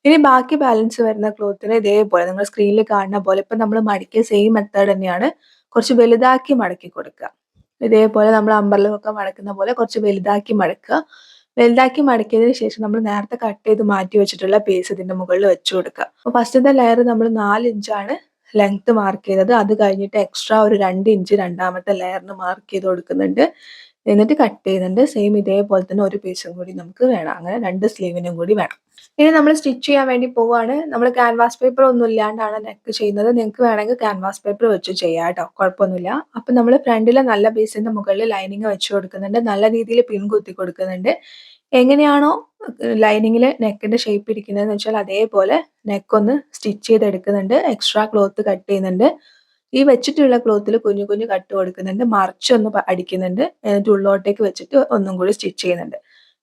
ഇനി ബാക്കി ബാലൻസ് വരുന്ന ക്ലോത്തിന് ഇതേപോലെ നിങ്ങൾ സ്ക്രീനിൽ കാണുന്ന പോലെ ഇപ്പൊ നമ്മൾ മടക്കിയ സെയിം മെത്തേഡ് തന്നെയാണ്. കുറച്ച് വലുതാക്കി മടക്കി കൊടുക്കുക. ഇതേപോലെ നമ്മൾ അമ്പർലൊക്കെ മടക്കുന്ന പോലെ കുറച്ച് വലുതാക്കി മടക്കുക. വലുതാക്കി മടക്കിയതിന് ശേഷം നമ്മൾ നേരത്തെ കട്ട് ചെയ്ത് മാറ്റി വെച്ചിട്ടുള്ള പീസ് ഇതിന്റെ മുകളിൽ വെച്ച് കൊടുക്കുക. അപ്പൊ ഫസ്റ്റത്തെ ലെയർ നമ്മൾ 4 ഇഞ്ചാണ് ലെങ്ത് മാർക്ക് ചെയ്തത്. അത് കഴിഞ്ഞിട്ട് എക്സ്ട്രാ ഒരു 2 ഇഞ്ച് രണ്ടാമത്തെ ലെയറിന് മാർക്ക് ചെയ്ത് കൊടുക്കുന്നുണ്ട്. എന്നിട്ട് കട്ട് ചെയ്യുന്നുണ്ട്. സെയിം ഇതേപോലെ തന്നെ ഒരു പീസും കൂടി നമുക്ക് വേണം. അങ്ങനെ 2 സ്ലീവിനും കൂടി വേണം. ഇനി നമ്മൾ സ്റ്റിച്ച് ചെയ്യാൻ വേണ്ടി പോവാണ്. നമ്മൾ ക്യാൻവാസ് പേപ്പർ ഒന്നും ഇല്ലാണ്ടാണ് നെക്ക് ചെയ്യുന്നത്. നിങ്ങൾക്ക് വേണമെങ്കിൽ ക്യാൻവാസ് പേപ്പർ വെച്ച് ചെയ്യാം കേട്ടോ, കുഴപ്പമൊന്നുമില്ല. അപ്പൊ നമ്മൾ ഫ്രണ്ടിലെ നല്ല പീസിന്റെ മുകളിൽ ലൈനിങ് വെച്ച് കൊടുക്കുന്നുണ്ട്. നല്ല രീതിയിൽ പിൻ കുത്തി കൊടുക്കുന്നുണ്ട്. എങ്ങനെയാണോ ലൈനിങ്ങിൽ നെക്കിന്റെ ഷേപ്പ് ഇരിക്കുന്നതെന്ന് വെച്ചാൽ അതേപോലെ നെക്ക് ഒന്ന് സ്റ്റിച്ച് ചെയ്തെടുക്കുന്നുണ്ട്. എക്സ്ട്രാ ക്ലോത്ത് കട്ട് ചെയ്യുന്നുണ്ട്. ഈ വെച്ചിട്ടുള്ള ക്ലോത്തിൽ കുഞ്ഞു കുഞ്ഞു കട്ട് കൊടുക്കുന്നുണ്ട്. മറിച്ചൊന്ന് അടിക്കുന്നുണ്ട്. എന്നിട്ട് ഉള്ളോട്ടേക്ക് വെച്ചിട്ട് ഒന്നും കൂടി സ്റ്റിച്ച് ചെയ്യുന്നുണ്ട്.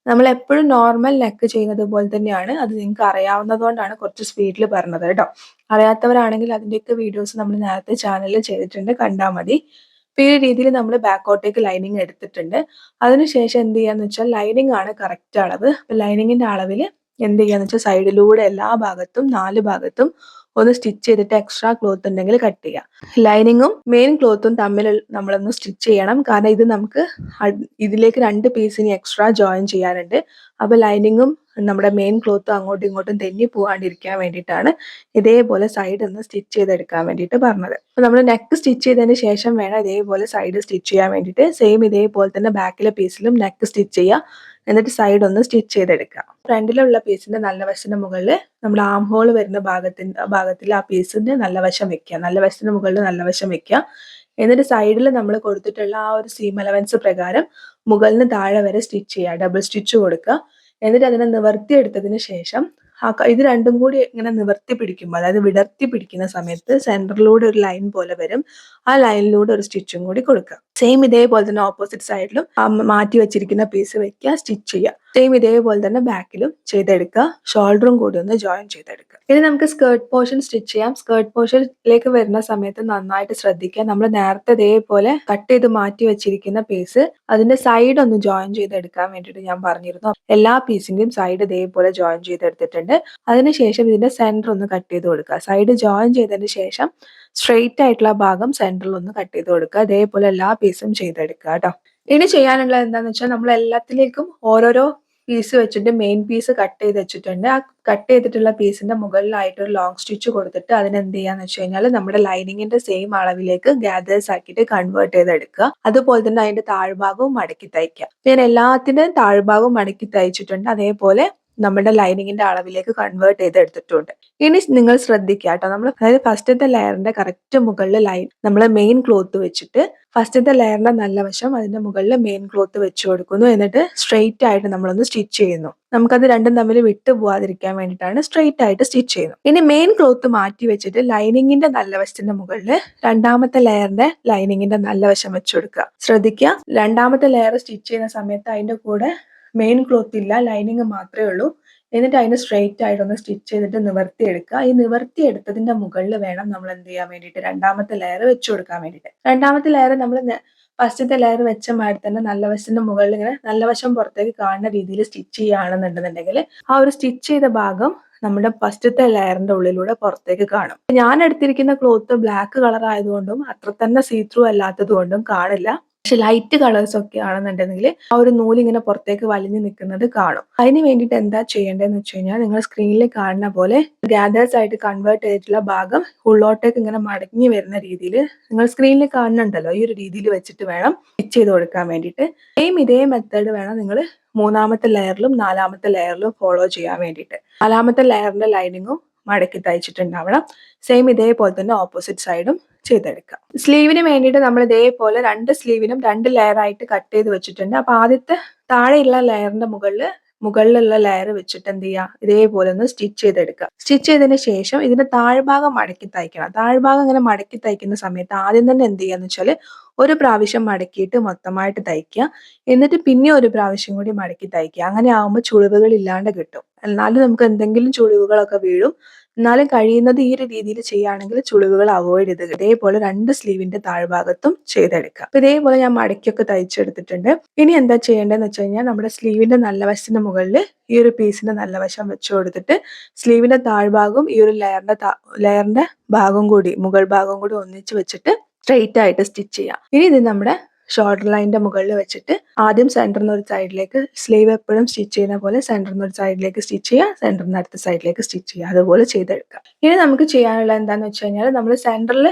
നമ്മൾ എപ്പോഴും നോർമൽ നെക്ക് ചെയ്യുന്നത് പോലെ തന്നെയാണ്. അത് നിങ്ങൾക്ക് അറിയാവുന്നതുകൊണ്ടാണ് കുറച്ച് സ്പീഡിൽ പറഞ്ഞത് കേട്ടോ. അറിയാത്തവരാണെങ്കിൽ അതിൻ്റെയൊക്കെ വീഡിയോസ് നമ്മൾ നേരത്തെ ചാനലിൽ ചെയ്തിട്ടുണ്ട്, കണ്ടാൽ മതി. അപ്പോൾ ഈ രീതിയിൽ നമ്മൾ ബാക്കോട്ടേക്ക് ലൈനിങ് എടുത്തിട്ടുണ്ട്. അതിനുശേഷം എന്ത് ചെയ്യാന്ന് വെച്ചാൽ ലൈനിങ് ആണ് കറക്റ്റ് അളവ്. അപ്പോൾ ലൈനിങ്ങിന്റെ അളവിൽ എന്ത് ചെയ്യാന്ന് വെച്ചാൽ സൈഡിലൂടെ എല്ലാ ഭാഗത്തും 4 ഭാഗത്തും ഒന്ന് സ്റ്റിച്ച് ചെയ്തിട്ട് എക്സ്ട്രാ ക്ലോത്ത് ഉണ്ടെങ്കിൽ കട്ട് ചെയ്യാം. ലൈനിങ്ങും മെയിൻ ക്ലോത്തും തമ്മിൽ നമ്മളൊന്ന് സ്റ്റിച്ച് ചെയ്യണം. കാരണം ഇത് നമുക്ക് ഇതിലേക്ക് 2 പീസിന് എക്സ്ട്രാ ജോയിൻ ചെയ്യാനുണ്ട്. അപ്പോൾ ലൈനിങ്ങും നമ്മുടെ മെയിൻ ക്ലോത്തും അങ്ങോട്ടും ഇങ്ങോട്ടും തെന്നി പോകാണ്ടിരിക്കാൻ വേണ്ടിയിട്ടാണ് ഇതേപോലെ സൈഡ് ഒന്ന് സ്റ്റിച്ച് ചെയ്തെടുക്കാൻ വേണ്ടിയിട്ട് പറഞ്ഞത്. അപ്പോൾ നമ്മൾ നെക്ക് സ്റ്റിച്ച് ചെയ്തതിന് ശേഷം വേണം ഇതേപോലെ സൈഡ് സ്റ്റിച്ച് ചെയ്യാൻ വേണ്ടിയിട്ട്. സെയിം ഇതേപോലെ തന്നെ ബാക്കിലെ പീസിലും നെക്ക് സ്റ്റിച്ച് ചെയ്യുക. എന്നിട്ട് സൈഡ് ഒന്ന് സ്റ്റിച്ച് ചെയ്തെടുക്കുക. ഫ്രണ്ടിലുള്ള പീസിന്റെ നല്ല വശത്തിന് മുകളിൽ നമ്മുടെ ആം ഹോൾ വരുന്ന ഭാഗത്തിൽ ആ പീസിന്റെ നല്ല വശം വെക്കുക. നല്ല വശത്തിന് മുകളിൽ നല്ല വശം വെക്കുക. എന്നിട്ട് സൈഡിൽ നമ്മൾ കൊടുത്തിട്ടുള്ള ആ ഒരു സീം അലവൻസ് പ്രകാരം മുകളിന് താഴെ വരെ സ്റ്റിച്ച് ചെയ്യുക. ഡബിൾ സ്റ്റിച്ച് കൊടുക്കുക. എന്നിട്ട് അതിനെ നിവർത്തിയെടുത്തതിന് ശേഷം ഇത് രണ്ടും കൂടി ഇങ്ങനെ നിവർത്തി പിടിക്കുമ്പോൾ, അതായത് വിടർത്തി പിടിക്കുന്ന സമയത്ത് സെന്ററിലൂടെ ഒരു ലൈൻ പോലെ വരും. ആ ലൈനിലൂടെ ഒരു സ്റ്റിച്ചും കൂടി കൊടുക്കുക. സെയിം ഇതേപോലെ തന്നെ ഓപ്പോസിറ്റ് സൈഡിലും മാറ്റി വെച്ചിരിക്കുന്ന പീസ് വെക്കുക, സ്റ്റിച്ച് ചെയ്യുക. സെയിം ഇതേപോലെ തന്നെ ബാക്കിലും ചെയ്തെടുക്കുക. ഷോൾഡറും കൂടി ഒന്ന് ജോയിൻ ചെയ്തെടുക്കുക. ഇനി നമുക്ക് സ്കേർട്ട് പോർഷൻ സ്റ്റിച്ച് ചെയ്യാം. സ്കേർട്ട് പോർഷനിലേക്ക് വരുന്ന സമയത്ത് നന്നായിട്ട് ശ്രദ്ധിക്കുക. നമ്മൾ നേരത്തെ ഇതേപോലെ കട്ട് ചെയ്ത് മാറ്റി വെച്ചിരിക്കുന്ന പീസ് അതിന്റെ സൈഡ് ഒന്ന് ജോയിൻ ചെയ്തെടുക്കാൻ വേണ്ടിയിട്ട് ഞാൻ പറഞ്ഞിരുന്നു. എല്ലാ പീസിന്റെയും സൈഡ് ഇതേപോലെ ജോയിൻ ചെയ്തെടുത്തിട്ടുണ്ട്. അതിനുശേഷം ഇതിന്റെ സെന്റർ ഒന്ന് കട്ട് ചെയ്ത് കൊടുക്കുക. സൈഡ് ജോയിൻ ചെയ്തതിന് ശേഷം സ്ട്രെയിറ്റ് ആയിട്ടുള്ള ഭാഗം സെന്ററിൽ ഒന്ന് കട്ട് ചെയ്ത് കൊടുക്കുക. അതേപോലെ എല്ലാ പീസും ചെയ്തെടുക്കുക കേട്ടോ. ഇനി ചെയ്യാനുള്ളത് എന്താണെന്ന് വെച്ചാൽ നമ്മൾ എല്ലാത്തിലേക്കും ഓരോരോ പീസ് വെച്ചിട്ട് മെയിൻ പീസ് കട്ട് ചെയ്ത് വെച്ചിട്ടുണ്ട്. ആ കട്ട് ചെയ്തിട്ടുള്ള പീസിന്റെ മുകളിലായിട്ട് ഒരു ലോങ് സ്റ്റിച്ച് കൊടുത്തിട്ട് അതിനെന്ത് ചെയ്യാന്ന് വെച്ച് കഴിഞ്ഞാൽ നമ്മുടെ ലൈനിങ്ങിന്റെ സെയിം അളവിലേക്ക് ഗ്യാദേഴ്സ് ആക്കിയിട്ട് കൺവേർട്ട് ചെയ്തെടുക്കുക. അതുപോലെ തന്നെ അതിന്റെ താഴ്ഭാഗവും മടക്കി തയ്ക്കുക. ഞാൻ എല്ലാത്തിന്റെയും താഴ്ഭാഗവും മടക്കി തയ്ച്ചിട്ടുണ്ട്. അതേപോലെ നമ്മുടെ ലൈനിങ്ങിന്റെ അളവിലേക്ക് കൺവേർട്ട് ചെയ്ത് എടുത്തിട്ടുണ്ട്. ഇനി നിങ്ങൾ ശ്രദ്ധിക്കുക കേട്ടോ. നമ്മൾ അതായത് ഫസ്റ്റത്തെ ലെയറിന്റെ കറക്റ്റ് മുകളിൽ നമ്മൾ മെയിൻ ക്ലോത്ത് വെച്ചിട്ട് ഫസ്റ്റത്തെ ലെയറിന്റെ നല്ല വശം അതിന്റെ മുകളിൽ മെയിൻ ക്ലോത്ത് വെച്ച് കൊടുക്കുന്നു. എന്നിട്ട് സ്ട്രെയിറ്റ് ആയിട്ട് നമ്മളൊന്ന് സ്റ്റിച്ച് ചെയ്യുന്നു. നമുക്കത് രണ്ടും തമ്മിൽ വിട്ടു പോവാതിരിക്കാൻ വേണ്ടിയിട്ടാണ് സ്ട്രെയിറ്റ് ആയിട്ട് സ്റ്റിച്ച് ചെയ്യുന്നത്. ഇനി മെയിൻ ക്ലോത്ത് മാറ്റി വെച്ചിട്ട് ലൈനിങ്ങിന്റെ നല്ല വശത്തിന്റെ മുകളിൽ രണ്ടാമത്തെ ലെയറിന്റെ ലൈനിങ്ങിന്റെ നല്ല വശം വെച്ച് കൊടുക്കുക. ശ്രദ്ധിക്കുക, രണ്ടാമത്തെ ലെയർ സ്റ്റിച്ച് ചെയ്യുന്ന സമയത്ത് അതിന്റെ കൂടെ മെയിൻ ക്ലോത്ത് ഇല്ല, ലൈനിങ് മാത്രമേ ഉള്ളൂ. എന്നിട്ട് അതിന് സ്ട്രെയിറ്റ് ആയിട്ടൊന്ന് സ്റ്റിച്ച് ചെയ്തിട്ട് നിവർത്തിയെടുക്കുക. ഈ നിവർത്തിയെടുത്തതിന്റെ മുകളിൽ വേണം നമ്മൾ എന്ത് ചെയ്യാൻ വേണ്ടിയിട്ട് രണ്ടാമത്തെ ലെയർ വെച്ച് കൊടുക്കാൻ വേണ്ടിയിട്ട്. രണ്ടാമത്തെ ലെയർ നമ്മൾ ഫസ്റ്റത്തെ ലെയർ വെച്ച മാതിരി തന്നെ നല്ല വശത്തിന്റെ മുകളിൽ ഇങ്ങനെ നല്ല വശം പുറത്തേക്ക് കാണുന്ന രീതിയിൽ സ്റ്റിച്ച് ചെയ്യുകയാണെന്നുണ്ടെന്നുണ്ടെങ്കിൽ ആ ഒരു സ്റ്റിച്ച് ചെയ്ത ഭാഗം നമ്മുടെ ഫസ്റ്റത്തെ ലെയറിന്റെ ഉള്ളിലൂടെ പുറത്തേക്ക് കാണും. ഞാൻ എടുത്തിരിക്കുന്ന ക്ലോത്ത് ബ്ലാക്ക് കളർ ആയതുകൊണ്ടും അത്ര തന്നെ സീ ത്രൂ അല്ലാത്തത് കൊണ്ടും കാണില്ല. പക്ഷെ ലൈറ്റ് കളേഴ്സ് ഒക്കെ ആണെന്നുണ്ടെങ്കിൽ ആ ഒരു നൂലിങ്ങനെ പുറത്തേക്ക് വലിഞ്ഞു നിൽക്കുന്നത് കാണും. അതിന് വേണ്ടിയിട്ട് എന്താ ചെയ്യേണ്ടതെന്ന് വെച്ച് കഴിഞ്ഞാൽ നിങ്ങൾ സ്ക്രീനിൽ കാണുന്ന പോലെ ഗ്യാദേഴ്സ് ആയിട്ട് കൺവേർട്ട് ചെയ്തിട്ടുള്ള ഭാഗം ഉള്ളോട്ടേക്ക് ഇങ്ങനെ മടങ്ങി വരുന്ന രീതിയിൽ നിങ്ങൾ സ്ക്രീനിൽ കാണുന്നുണ്ടല്ലോ, ഈ ഒരു രീതിയിൽ വെച്ചിട്ട് വേണം സ്റ്റിച്ച് ചെയ്ത് കൊടുക്കാൻ വേണ്ടിയിട്ട്. ഇതേ മെത്തേഡ് വേണം നിങ്ങൾ മൂന്നാമത്തെ ലെയറിലും നാലാമത്തെ ലെയറിലും ഫോളോ ചെയ്യാൻ വേണ്ടിയിട്ട്. നാലാമത്തെ ലെയറിന്റെ ലൈനിങ്ങും മടക്കി തയ്ച്ചിട്ടുണ്ടാവണം. സെയിം ഇതേപോലെ തന്നെ ഓപ്പോസിറ്റ് സൈഡും ചെയ്തെടുക്കാം. സ്ലീവിന് വേണ്ടിയിട്ട് നമ്മൾ ഇതേപോലെ രണ്ട് സ്ലീവിനും 2 ലെയർ ആയിട്ട് കട്ട് ചെയ്ത് വെച്ചിട്ടുണ്ട്. അപ്പൊ ആദ്യത്തെ താഴെയുള്ള ലെയറിന്റെ മുകളിലുള്ള ലെയർ വെച്ചിട്ട് എന്ത് ചെയ്യുക, ഇതേപോലെ ഒന്ന് സ്റ്റിച്ച് ചെയ്തെടുക്കുക. സ്റ്റിച്ച് ചെയ്തതിന് ശേഷം ഇതിന്റെ താഴ്ഭാഗം മടക്കി തയ്ക്കണം. താഴ്ഭാഗം ഇങ്ങനെ മടക്കി തയ്ക്കുന്ന സമയത്ത് ആദ്യം തന്നെ എന്ത് ചെയ്യാന്ന് വെച്ചാൽ ഒരു പ്രാവശ്യം മടക്കിയിട്ട് മൊത്തമായിട്ട് തയ്ക്കുക. എന്നിട്ട് പിന്നെ ഒരു പ്രാവശ്യം കൂടി മടക്കി തയ്ക്കുക. അങ്ങനെ ആകുമ്പോൾ ചുളിവുകൾ ഇല്ലാണ്ട് കിട്ടും. എന്നാലും നമുക്ക് എന്തെങ്കിലും ചുളിവുകളൊക്കെ വീഴും. എന്നാലും കഴിയുന്നത് ഈ ഒരു രീതിയിൽ ചെയ്യുകയാണെങ്കിൽ ചുളിവുകൾ അവോയ്ഡ് ചെയ്ത് ഇതേപോലെ 2 സ്ലീവിന്റെ താഴ്ഭാഗത്തും ചെയ്തെടുക്കാം. അപ്പൊ ഇതേപോലെ ഞാൻ മടക്കിയൊക്കെ തയ്ച്ചെടുത്തിട്ടുണ്ട്. ഇനി എന്താ ചെയ്യേണ്ടതെന്ന് വെച്ച് കഴിഞ്ഞാൽ നമ്മുടെ സ്ലീവിന്റെ നല്ല വശത്തിന് മുകളിൽ ഈ ഒരു പീസിന്റെ നല്ല വശം വെച്ച് കൊടുത്തിട്ട് സ്ലീവിന്റെ താഴ്ഭാഗവും ഈ ഒരു ലെയറിന്റെ ഭാഗം കൂടി മുകൾ ഭാഗം കൂടി ഒന്നിച്ച് വെച്ചിട്ട് സ്ട്രെയിറ്റ് ആയിട്ട് സ്റ്റിച്ച് ചെയ്യാം. ഇനി ഇത് നമ്മുടെ ഷോൾഡർ ലൈനിന്റെ മുകളിൽ വെച്ചിട്ട് ആദ്യം സെന്ററിന് ഒരു സൈഡിലേക്ക്, സ്ലീവ് എപ്പോഴും സ്റ്റിച്ച് ചെയ്യുന്ന പോലെ സെന്ററിന് ഒരു സൈഡിലേക്ക് സ്റ്റിച്ച് ചെയ്യുക, സെന്ററിന് അടുത്ത സൈഡിലേക്ക് സ്റ്റിച്ച് ചെയ്യുക, അതുപോലെ ചെയ്തെടുക്കുക. ഇനി നമുക്ക് ചെയ്യാനുള്ള എന്താന്ന് വെച്ച് കഴിഞ്ഞാൽ നമ്മൾ സെന്ററിൽ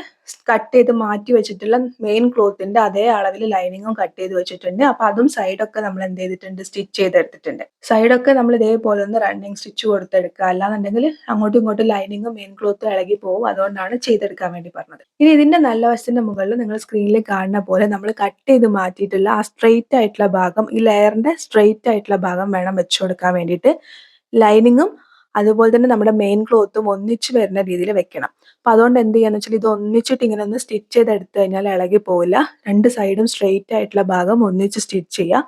കട്ട് ചെയ്ത് മാറ്റി വെച്ചിട്ടുള്ള മെയിൻ ക്ലോത്തിന്റെ അതേ അളവിൽ ലൈനിങ്ങും കട്ട് ചെയ്ത് വെച്ചിട്ടുണ്ട്. അപ്പൊ അതും സൈഡൊക്കെ നമ്മൾ എന്ത് ചെയ്തിട്ടുണ്ട്, സ്റ്റിച്ച് ചെയ്തെടുത്തിട്ടുണ്ട്. സൈഡൊക്കെ നമ്മൾ ഇതേപോലെ ഒന്ന് റണ്ണിങ് സ്റ്റിച്ച് കൊടുത്തെടുക്കുക. അല്ലാന്നുണ്ടെങ്കിൽ അങ്ങോട്ടും ഇങ്ങോട്ടും ലൈനിങ്ങും മെയിൻ ക്ലോത്തും ഇളകി പോകും. അതുകൊണ്ടാണ് ചെയ്തെടുക്കാൻ വേണ്ടി പറഞ്ഞത്. ഇനി ഇതിന്റെ നല്ല വശത്തിന്റെ മുകളിൽ നിങ്ങൾ സ്ക്രീനിൽ കാണുന്ന പോലെ നമ്മൾ കട്ട് ചെയ്ത് മാറ്റിയിട്ടുള്ള ആ സ്ട്രെയിറ്റ് ആയിട്ടുള്ള ഭാഗം, ഈ ലെയറിന്റെ സ്ട്രെയിറ്റ് ആയിട്ടുള്ള ഭാഗം വേണം വെച്ചു കൊടുക്കാൻ വേണ്ടിയിട്ട്. ലൈനിങ്ങും അതുപോലെ തന്നെ നമ്മുടെ മെയിൻ ക്ലോത്തും ഒന്നിച്ച് വരുന്ന രീതിയിൽ വെക്കണം. അപ്പൊ അതുകൊണ്ട് എന്ത് ചെയ്യാന്ന് വെച്ചാൽ ഇത് ഒന്നിച്ചിട്ട് ഇങ്ങനെ ഒന്ന് സ്റ്റിച്ച് ചെയ്ത് എടുത്തു കഴിഞ്ഞാൽ ഇളകി പോവില്ല. 2 സൈഡും സ്ട്രെയിറ്റ് ആയിട്ടുള്ള ഭാഗം ഒന്നിച്ച് സ്റ്റിച്ച് ചെയ്യുക.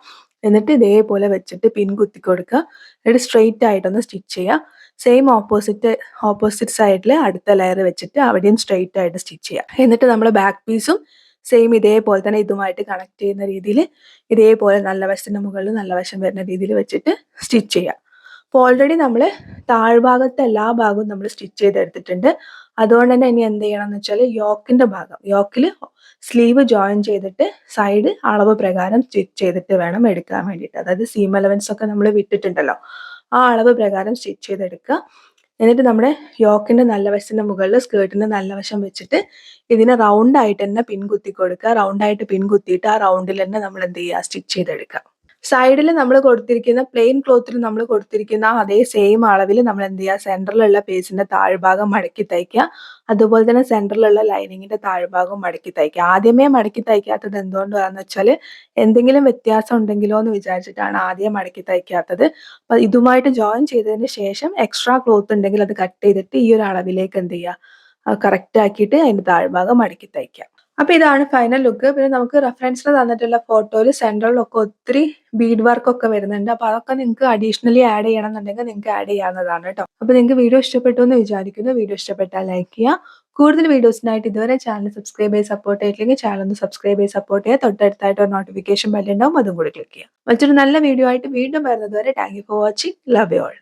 എന്നിട്ട് ഇതേപോലെ വെച്ചിട്ട് പിൻ കുത്തി കൊടുക്കുക. എന്നിട്ട് സ്ട്രെയിറ്റ് ആയിട്ടൊന്ന് സ്റ്റിച്ച് ചെയ്യുക. സെയിം ഓപ്പോസിറ്റ് സൈഡിൽ അടുത്ത ലെയർ വെച്ചിട്ട് അവിടെയും സ്ട്രെയിറ്റ് ആയിട്ട് സ്റ്റിച്ച് ചെയ്യുക. എന്നിട്ട് നമ്മൾ ബാക്ക് പീസും സെയിം ഇതേപോലെ തന്നെ ഇതുമായിട്ട് കണക്ട് ചെയ്യുന്ന രീതിയിൽ ഇതേപോലെ നല്ല വശത്തിൻ്റെ മുകളിൽ നല്ല വശം വരുന്ന രീതിയിൽ വെച്ചിട്ട് സ്റ്റിച്ച് ചെയ്യാം. അപ്പോൾ ഓൾറെഡി നമ്മൾ താഴ്ഭാഗത്തെ എല്ലാ ഭാഗവും നമ്മൾ സ്റ്റിച്ച് ചെയ്തെടുത്തിട്ടുണ്ട്. അതുകൊണ്ട് തന്നെ ഇനി എന്ത് ചെയ്യണം എന്ന് വെച്ചാൽ യോക്കിൻ്റെ ഭാഗം, യോക്കിൽ സ്ലീവ് ജോയിൻ ചെയ്തിട്ട് സൈഡ് അളവ് പ്രകാരം സ്റ്റിച്ച് ചെയ്തിട്ട് വേണം എടുക്കാൻ വേണ്ടിയിട്ട്. അതായത് സീം അലവൻസ് ഒക്കെ നമ്മൾ വിട്ടിട്ടുണ്ടല്ലോ, ആ അളവ് പ്രകാരം സ്റ്റിച്ച് ചെയ്തെടുക്കുക. എന്നിട്ട് നമ്മുടെ യോക്കിൻ്റെ നല്ല വശത്തിൻ്റെ മുകളിൽ സ്കേർട്ടിൻ്റെ നല്ല വശം വെച്ചിട്ട് ഇതിനെ റൗണ്ടായിട്ട് തന്നെ പിൻ കുത്തി കൊടുക്കുക. റൗണ്ടായിട്ട് പിൻ കുത്തിയിട്ട് ആ റൗണ്ടിൽ തന്നെ നമ്മൾ എന്ത് ചെയ്യുക, സ്റ്റിച്ച് ചെയ്തെടുക്കുക. സൈഡിൽ നമ്മൾ കൊടുത്തിരിക്കുന്ന പ്ലെയിൻ ക്ലോത്തിൽ നമ്മൾ കൊടുത്തിരിക്കുന്ന അതേ സെയിം അളവിൽ നമ്മൾ എന്ത് ചെയ്യുക, സെൻറ്ററിലുള്ള പേസിൻ്റെ താഴ്ഭാഗം മടക്കി തയ്ക്കുക. അതുപോലെ തന്നെ സെൻറ്ററിലുള്ള ലൈനിങ്ങിൻ്റെ താഴ്ഭാഗം മടക്കി തയ്ക്കുക. ആദ്യമേ മടക്കി തയ്ക്കാത്തത് എന്തുകൊണ്ടാണെന്ന് വെച്ചാൽ എന്തെങ്കിലും വ്യത്യാസം ഉണ്ടെങ്കിലോ എന്ന് വിചാരിച്ചിട്ടാണ് ആദ്യം മടക്കി തയ്ക്കാത്തത്. അപ്പോൾ ഇതുമായിട്ട് ജോയിൻ ചെയ്തതിന് ശേഷം എക്സ്ട്രാ ക്ലോത്ത് ഉണ്ടെങ്കിൽ അത് കട്ട് ചെയ്തിട്ട് ഈ ഒരു അളവിലേക്ക് എന്ത് ചെയ്യുക, കറക്റ്റ് ആക്കിയിട്ട് അതിൻ്റെ താഴ്ഭാഗം മടക്കി തയ്ക്കുക. അപ്പോൾ ഇതാണ് ഫൈനൽ ലുക്ക്. പിന്നെ നമുക്ക് റെഫറൻസിന് തന്നിട്ടുള്ള ഫോട്ടോയിൽ സെൻറ്ററിലൊക്കെ ഒത്തിരി ബീഡ് വർക്ക് ഒക്കെ വരുന്നുണ്ട്. അപ്പോൾ അതൊക്കെ നിങ്ങൾക്ക് അഡീഷണലി ആഡ് ചെയ്യണം എന്നുണ്ടെങ്കിൽ നിങ്ങൾക്ക് ആഡ് ചെയ്യാവുന്നതാണ് കേട്ടോ. അപ്പോൾ നിങ്ങൾക്ക് വീഡിയോ ഇഷ്ടപ്പെട്ടു എന്ന് വിചാരിക്കുന്നു. വീഡിയോ ഇഷ്ടപ്പെട്ടാൽ ലൈക്ക് ചെയ്യുക. കൂടുതൽ വീഡിയോസിനായിട്ട് ഇതുവരെ ചാനൽ സബ്സ്ക്രൈബ് ചെയ്ത് സപ്പോർട്ട് ചെയ്തില്ലെങ്കിൽ ചാനൽ ഒന്ന് സബ്സ്ക്രൈബ് ചെയ്ത് സപ്പോർട്ട് ചെയ്യുക. തൊട്ടടുത്തായിട്ട് ഒരു നോട്ടിഫിക്കേഷൻ ബെല്ലുണ്ടാവും, അതും കൂടി ക്ലിക്ക് ചെയ്യുക. മറ്റൊരു നല്ല വീഡിയോ ആയിട്ട് വീണ്ടും വരുന്നത് വരെ thank you for watching. Love you all.